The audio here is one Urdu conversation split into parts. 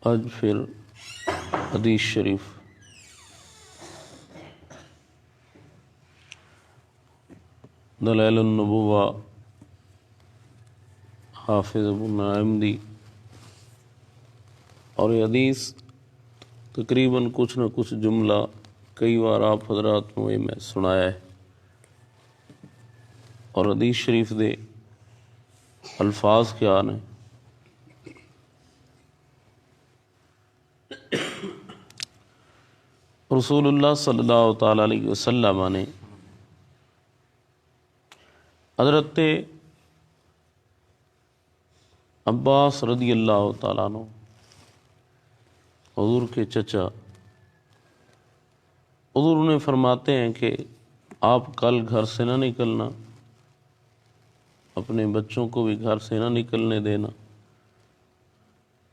آج پھر حدیث شریف دلائل النبوہ حافظ ابو نعیم دی، اور یہ حدیث تقریباً کچھ نہ کچھ جملہ کئی بار آپ حضرات کو میں سنایا ہے، اور حدیث شریف دے الفاظ کیا نے۔ رسول اللہ صلی اللہ تعالیٰ علیہ وسلم نے حضرت عباس رضی اللہ تعالیٰ عنہ حضور کے چچا، حضور انہیں فرماتے ہیں کہ آپ کل گھر سے نہ نکلنا، اپنے بچوں کو بھی گھر سے نہ نکلنے دینا،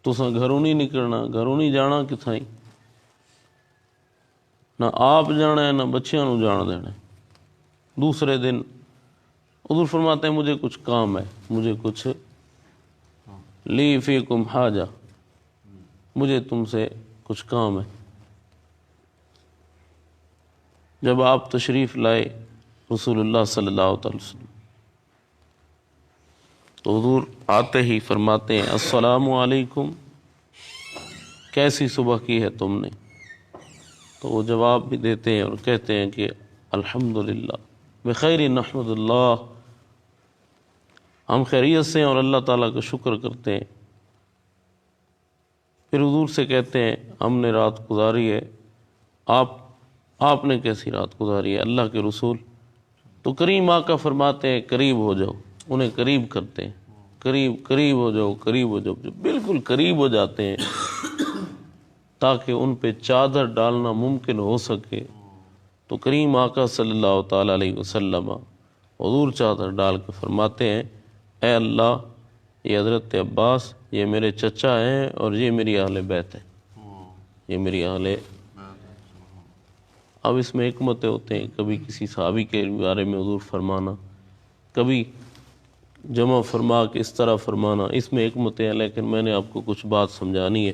تساں گھروں نہیں نکلنا، گھروں نہیں جانا کتھائیں، نہ آپ جانا ہے نہ بچیاں نو جان دینا ہے۔ دوسرے دن حضور فرماتے ہیں مجھے کچھ کام ہے، مجھے کچھ لی فیکم حاجہ، مجھے تم سے کچھ کام ہے۔ جب آپ تشریف لائے رسول اللہ صلی اللہ علیہ وسلم تو حضور آتے ہی فرماتے ہیں السلام علیکم، کیسی صبح کی ہے تم نے؟ تو وہ جواب بھی دیتے ہیں اور کہتے ہیں کہ الحمدللہ بخیر نحمد اللہ، ہم خیریت سے ہیں اور اللہ تعالیٰ کا شکر کرتے ہیں۔ پھر حضور سے کہتے ہیں ہم نے رات گزاری ہے، آپ نے کیسی رات گزاری ہے اللہ کے رسول؟ تو کریم آقا فرماتے ہیں قریب ہو جاؤ، انہیں قریب کرتے ہیں، قریب ہو جاؤ، قریب ہو جاؤ، بالکل قریب ہو جاتے ہیں تاکہ ان پہ چادر ڈالنا ممکن ہو سکے۔ تو کریم آقا صلی اللہ تعالیٰ علیہ وسلم حضور چادر ڈال کے فرماتے ہیں اے اللہ، یہ حضرت عباس یہ میرے چچا ہیں اور یہ میری اہل بیت ہے، یہ میری اہل۔ اب اس میں حکمتیں ہوتے ہیں، کبھی کسی صحابی کے بارے میں حضور فرمانا، کبھی جمع فرما کے اس طرح فرمانا، اس میں حکمتیں ہیں، لیکن میں نے آپ کو کچھ بات سمجھانی ہے۔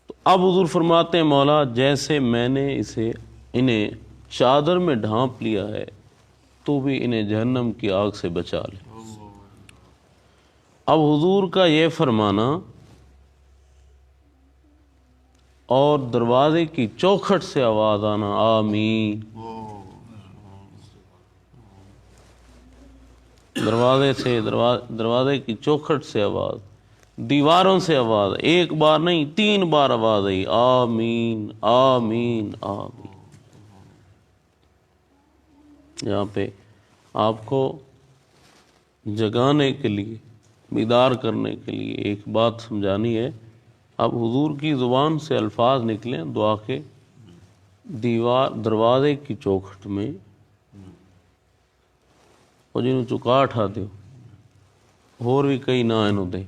تو اب حضور فرماتے ہیں مولا جیسے میں نے انہیں چادر میں ڈھانپ لیا ہے تو بھی انہیں جہنم کی آگ سے بچا لے۔ اب حضور کا یہ فرمانا اور دروازے کی چوکھٹ سے آواز آنا آمین، دروازے کی چوکھٹ سے آواز، دیواروں سے آواز، ایک بار نہیں 3 بار آواز آئی آمین آمین آمین۔ یہاں پہ آپ کو جگانے کے لیے، بیدار کرنے کے لیے ایک بات سمجھانی ہے۔ اب حضور کی زبان سے الفاظ نکلیں دعا کے، دروازے کی چوکھٹ میں وہ جنہوں چکا اٹھا دیو اور بھی کئی نہ انہوں دے،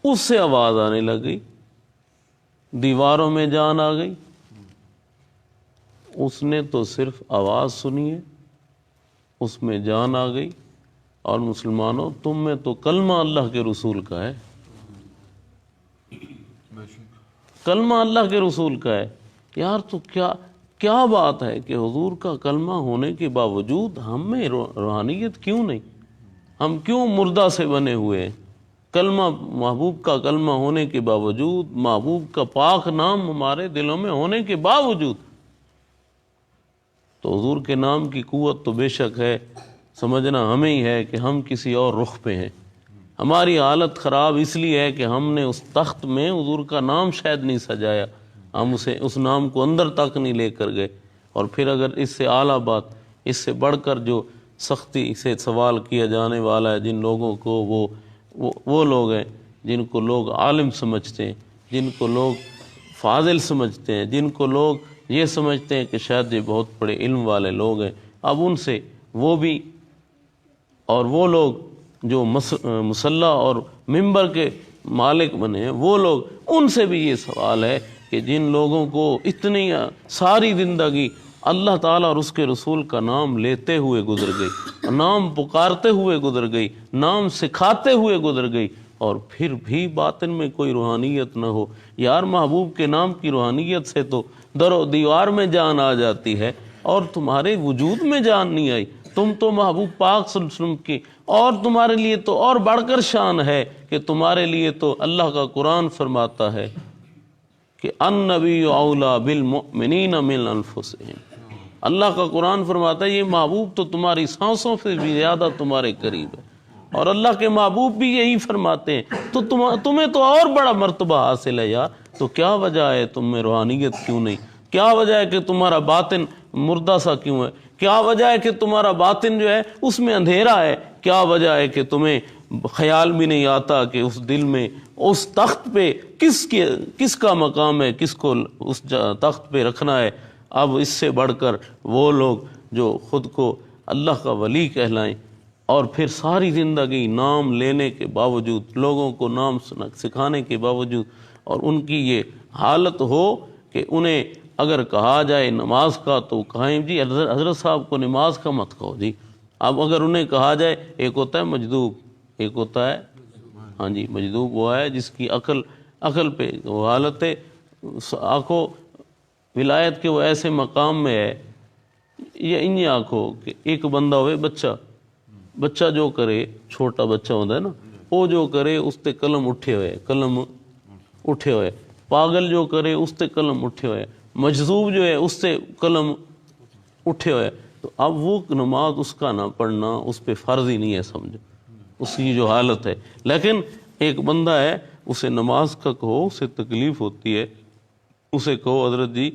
اس سے آواز آنے لگ گئی، دیواروں میں جان آ گئی۔ اس نے تو صرف آواز سنی ہے، اس میں جان آ گئی۔ اور مسلمانوں تم میں تو کلمہ اللہ کے رسول کا ہے، کلمہ اللہ کے رسول کا ہے۔ یار تو کیا بات ہے کہ حضور کا کلمہ ہونے کے باوجود ہم میں روحانیت کیوں نہیں؟ ہم کیوں مردہ سے بنے ہوئے ہیں؟ کلمہ محبوب کا کلمہ ہونے کے باوجود، محبوب کا پاک نام ہمارے دلوں میں ہونے کے باوجود، تو حضور کے نام کی قوت تو بے شک ہے، سمجھنا ہمیں ہی ہے کہ ہم کسی اور رخ پہ ہیں۔ ہماری حالت خراب اس لیے ہے کہ ہم نے اس تخت میں حضور کا نام شاید نہیں سجایا، ہم اس نام کو اندر تک نہیں لے کر گئے۔ اور پھر اگر اس سے اعلیٰ بات، اس سے بڑھ کر جو سختی سے سوال کیا جانے والا ہے، جن لوگوں کو وہ لوگ ہیں جن کو لوگ عالم سمجھتے ہیں، جن کو لوگ فاضل سمجھتے ہیں، جن کو لوگ یہ سمجھتے ہیں کہ شاید یہ بہت بڑے علم والے لوگ ہیں، اب ان سے وہ بھی اور وہ لوگ جو مصلی اور ممبر کے مالک بنے ہیں، وہ لوگ، ان سے بھی یہ سوال ہے کہ جن لوگوں کو اتنی ساری زندگی اللہ تعالیٰ اور اس کے رسول کا نام لیتے ہوئے گزر گئی، نام پکارتے ہوئے گزر گئی، نام سکھاتے ہوئے گزر گئی، اور پھر بھی باطن میں کوئی روحانیت نہ ہو. یار محبوب کے نام کی روحانیت سے تو در و دیوار میں جان آ جاتی ہے اور تمہارے وجود میں جان نہیں آئی. تم تو محبوب پاک صلی اللہ علیہ وسلم کی، اور تمہارے لیے تو اور بڑھ کر شان ہے کہ تمہارے لیے تو اللہ کا قرآن فرماتا ہے کہ النبی اولیٰ بالمؤمنین من انفسہم. اللہ کا قرآن فرماتا ہے یہ محبوب تو تمہاری سانسوں سے بھی زیادہ تمہارے قریب ہے، اور اللہ کے محبوب بھی یہی فرماتے ہیں. تو تمہیں تو اور بڑا مرتبہ حاصل ہے یار. تو کیا وجہ ہے تم میں روحانیت کیوں نہیں؟ کیا وجہ ہے کہ تمہارا باطن مردہ سا کیوں ہے؟ کیا وجہ ہے کہ تمہارا باطن جو ہے اس میں اندھیرا ہے؟ کیا وجہ ہے کہ تمہیں خیال بھی نہیں آتا کہ اس دل میں اس تخت پہ کس کا مقام ہے، کس کو اس تخت پہ رکھنا ہے؟ اب اس سے بڑھ کر وہ لوگ جو خود کو اللہ کا ولی کہلائیں اور پھر ساری زندگی نام لینے کے باوجود، لوگوں کو نام سکھانے کے باوجود، اور ان کی یہ حالت ہو کہ انہیں اگر کہا جائے نماز کا تو کہیں جی حضرت صاحب کو نماز کا مت کہو جی. اب اگر انہیں کہا جائے، ایک ہوتا ہے مجذوب، ایک ہوتا ہے ہاں جی مجذوب، وہ ہے جس کی عقل پہ وہ حالت ہے، آنکھوں ولایت کے وہ ایسے مقام میں ہے، یہ انہیں آنکھوں کہ ایک بندہ ہوئے بچہ جو کرے، چھوٹا بچہ ہوتا ہے نا، وہ جو کرے اس تے قلم اٹھے ہوئے، پاگل جو کرے اس تے قلم اٹھے ہوئے، مجذوب جو ہے اس سے قلم اٹھے ہوئے. تو اب وہ نماز اس کا نہ پڑھنا اس پہ فرض ہی نہیں ہے، سمجھو اس کی جو حالت ہے. لیکن ایک بندہ ہے، اسے نماز کا کہو، اسے تکلیف ہوتی ہے، اسے کہو حضرت جی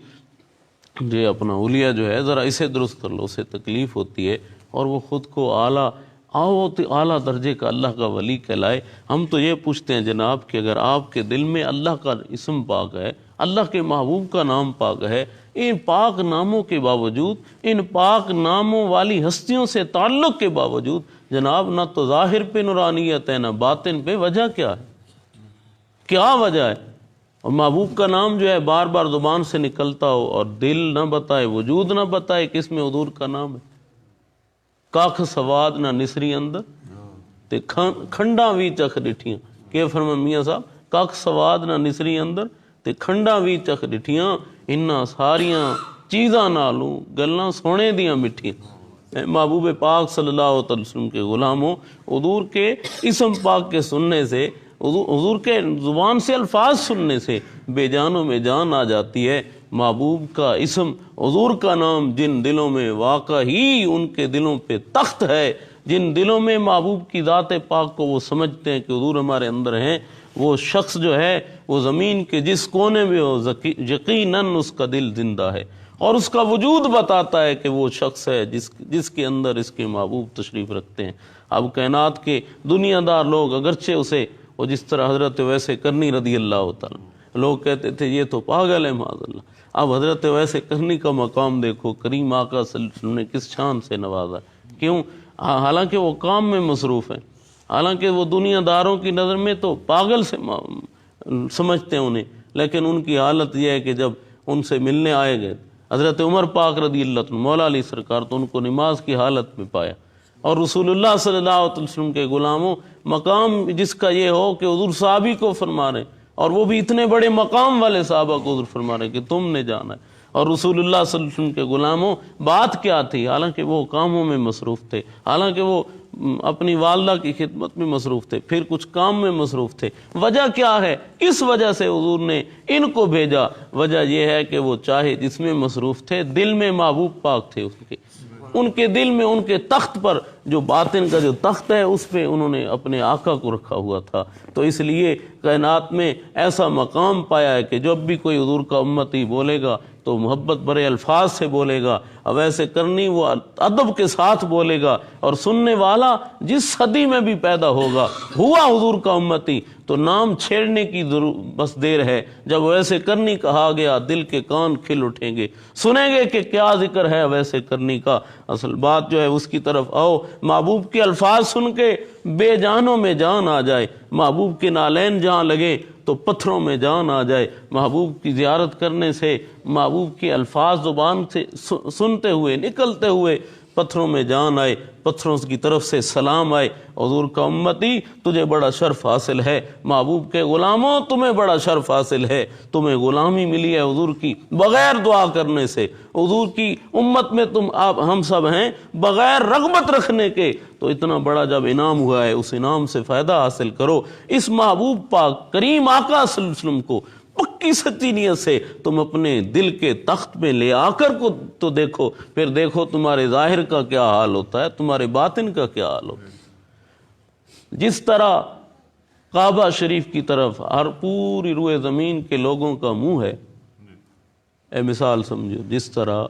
اپنا حلیہ جو ہے ذرا اسے درست کر لو، اسے تکلیف ہوتی ہے، اور وہ خود کو اعلیٰ درجے کا اللہ کا ولی کہلائے. ہم تو یہ پوچھتے ہیں جناب کہ اگر آپ کے دل میں اللہ کا اسم پاک ہے، اللہ کے محبوب کا نام پاک ہے، ان پاک ناموں کے باوجود، ان پاک ناموں والی ہستیوں سے تعلق کے باوجود جناب نہ تو ظاہر پہ نورانیت ہے نہ باطن پہ، وجہ کیا ہے؟ کیا وجہ ہے؟ اور محبوب کا نام جو ہے بار بار زبان سے نکلتا ہو اور دل نہ بتائے، وجود نہ بتائے کہ اس میں حضور کا نام ہے. کاکھ سواد نہ نسری اندر تے کھنڈا وی چکھ ڈٹھیاں. کہ فرما میاں صاحب، کاکھ سواد نہ نسری اندر تے کھنڈا وی چکھ ڈٹھیاں، انہاں ساریاں چیزاں نالوں گلاں سونے دیاں مٹھیاں. محبوب پاک صلی اللہ علیہ وسلم کے غلاموں، حضور کے اسم پاک کے سننے سے، حضور کے زبان سے الفاظ سننے سے بے جانوں میں جان آ جاتی ہے. محبوب کا اسم، حضور کا نام جن دلوں میں واقع ہی ان کے دلوں پہ تخت ہے، جن دلوں میں محبوب کی ذات پاک کو وہ سمجھتے ہیں کہ حضور ہمارے اندر ہیں، وہ شخص جو ہے وہ زمین کے جس کونے میں ہو یقیناً اس کا دل زندہ ہے، اور اس کا وجود بتاتا ہے کہ وہ شخص ہے جس کے اندر اس کے محبوب تشریف رکھتے ہیں. اب کائنات کے دنیا دار لوگ اگرچہ اسے، وہ جس طرح حضرت ویسے کرنی رضی اللہ تعالیٰ، لوگ کہتے تھے یہ تو پاگل ہے معاذ اللہ. اب حضرت ویسے کرنی کا مقام دیکھو، کریم آقا صلی اللہ علیہ وسلم نے کس شان سے نوازا. کیوں؟ حالانکہ وہ کام میں مصروف ہیں، حالانکہ وہ دنیا داروں کی نظر میں تو پاگل سے سمجھتے ہیں انہیں، لیکن ان کی حالت یہ ہے کہ جب ان سے ملنے آئے گئے حضرت عمر پاک رضی اللہ عنہ، مولا علی سرکار، تو ان کو نماز کی حالت میں پایا. اور رسول اللہ صلی اللہ علیہ وسلم کے غلاموں، مقام جس کا یہ ہو کہ حضور صحابی کو فرما رہے، اور وہ بھی اتنے بڑے مقام والے صحابہ کو حضور فرما رہے کہ تم نے جانا ہے. اور رسول اللہ صلی اللہ علیہ وسلم کے غلاموں، بات کیا تھی؟ حالانکہ وہ کاموں میں مصروف تھے، حالانکہ وہ اپنی والدہ کی خدمت میں مصروف تھے، پھر کچھ کام میں مصروف تھے. وجہ کیا ہے؟ کس وجہ سے حضور نے ان کو بھیجا؟ وجہ یہ ہے کہ وہ چاہے جس میں مصروف تھے، دل میں محبوب پاک تھے ان کے دل میں، ان کے تخت پر جو باطن کا جو تخت ہے اس پہ انہوں نے اپنے آقا کو رکھا ہوا تھا. تو اس لیے کائنات میں ایسا مقام پایا ہے کہ جب بھی کوئی حضور کا امتی بولے گا تو محبت بھرے الفاظ سے بولے گا، اب ایسے کرنی وہ ادب کے ساتھ بولے گا، اور سننے والا جس صدی میں بھی پیدا ہوگا ہوا حضور کا امتی تو نام چھیڑنے کی بس دیر ہے. جب ویسے کرنی کہا گیا دل کے کان کھل اٹھیں گے، سنیں گے کہ کیا ذکر ہے ویسے کرنی کا. اصل بات جو ہے اس کی طرف آؤ. محبوب کے الفاظ سن کے بے جانوں میں جان آ جائے، محبوب کے نالین جہاں لگے تو پتھروں میں جان آ جائے. محبوب کی زیارت کرنے سے، محبوب کے الفاظ زبان سے سنتے ہوئے، نکلتے ہوئے پتھروں میں جان آئے، پتھروں کی طرف سے سلام آئے، حضور کا امتی تجھے بڑا شرف حاصل ہے، محبوب کے غلاموں تمہیں بڑا شرف حاصل ہے، تمہیں غلامی ملی ہے حضور کی بغیر دعا کرنے سے، حضور کی امت میں ہم سب ہیں بغیر رغبت رکھنے کے، تو اتنا بڑا جب انعام ہوا ہے اس انعام سے فائدہ حاصل کرو۔ اس محبوب پاک کریم آقا صلی اللہ علیہ وسلم کو پکی سچی نیت سے تم اپنے دل کے تخت میں لے آ کر کو تو دیکھو، پھر دیکھو تمہارے ظاہر کا کیا حال ہوتا ہے، تمہارے باطن کا کیا حال ہوتا ہے۔ جس طرح کعبہ شریف کی طرف ہر پوری روئے زمین کے لوگوں کا منہ ہے، اے مثال سمجھو، جس طرح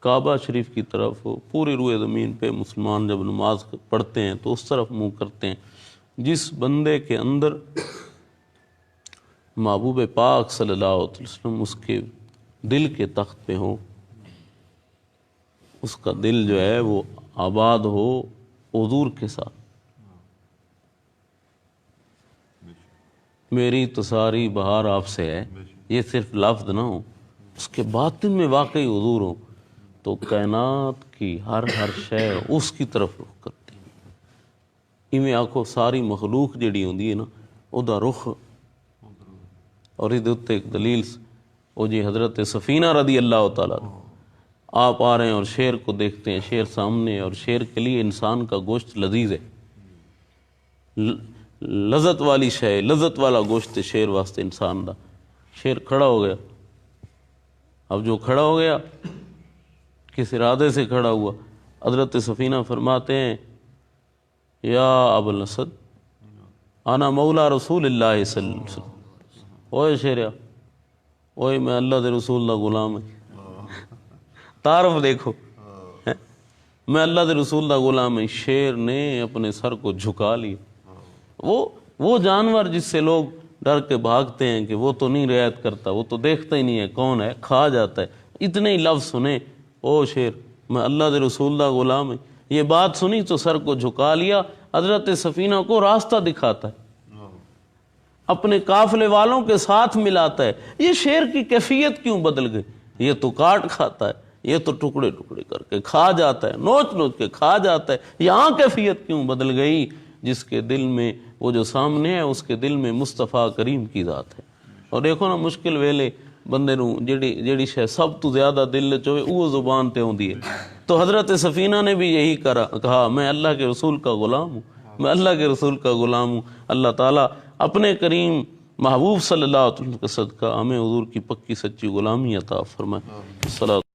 کعبہ شریف کی طرف پوری روئے زمین پہ مسلمان جب نماز پڑھتے ہیں تو اس طرف منہ کرتے ہیں، جس بندے کے اندر محبوب پاک صلی اللہ علیہ وسلم اس کے دل کے تخت پہ ہو، اس کا دل جو ہے وہ آباد ہو حضور کے ساتھ۔ میری تو ساری بہار آپ سے ہے، یہ صرف لفظ نہ ہو، اس کے باطن میں واقعی حضور ہو، تو کائنات کی ہر شے اس کی طرف رخ کرتی ہے۔ میں آکھو ساری مخلوق جڑی ہوندی ہے نا او دا رخ، اور یہ دوتے ایک دلیل وہ جی حضرت سفینہ رضی اللہ تعالیٰ آپ آ رہے ہیں اور شیر کو دیکھتے ہیں، شیر سامنے، اور شیر کے لیے انسان کا گوشت لذیذ ہے، لذت والی شے، لذت والا گوشت شیر واسطے انسان دا۔ شیر کھڑا ہو گیا، اب جو کھڑا ہو گیا کس ارادے سے کھڑا ہوا، حضرت سفینہ فرماتے ہیں یا ابو الاسد انا مولا رسول اللہ صلی اللہ علیہ وسلم، اوے شیریا، اوے میں اللہ دے رسول دا غلام ہوں، تعارف دیکھو، میں اللہ دے رسول دا غلام ہوں۔ شیر نے اپنے سر کو جھکا لیا، وہ جانور جس سے لوگ ڈر کے بھاگتے ہیں کہ وہ تو نہیں رعایت کرتا، وہ تو دیکھتا ہی نہیں ہے کون ہے، کھا جاتا ہے، اتنے ہی لفظ سنے، او شیر میں اللہ دے رسول دا غلام ہوں، یہ بات سنی تو سر کو جھکا لیا۔ حضرت سفینہ کو راستہ دکھاتا ہے، اپنے قافلے والوں کے ساتھ ملاتا ہے۔ یہ شیر کی کیفیت کیوں بدل گئی؟ یہ تو کاٹ کھاتا ہے، یہ تو ٹکڑے ٹکڑے کر کے کھا جاتا ہے، نوچ نوچ کے کھا جاتا ہے، یہاں کیفیت کیوں بدل گئی؟ جس کے دل میں وہ جو سامنے ہے اس کے دل میں مصطفیٰ کریم کی ذات ہے۔ اور دیکھو نا مشکل ویلے بندے نو جیڑی شے سب تو زیادہ دل چوے وہ زبان تے ہوندی ہے، تو حضرت سفینہ نے بھی یہی کہا میں اللہ کے رسول کا غلام ہوں، میں اللہ کے رسول کا غلام ہوں۔ اللہ تعالیٰ اپنے کریم محبوب صلی اللہ علیہ وسلم کا صدقہ ہمیں حضور کی پکی سچی غلامی عطا فرمائے۔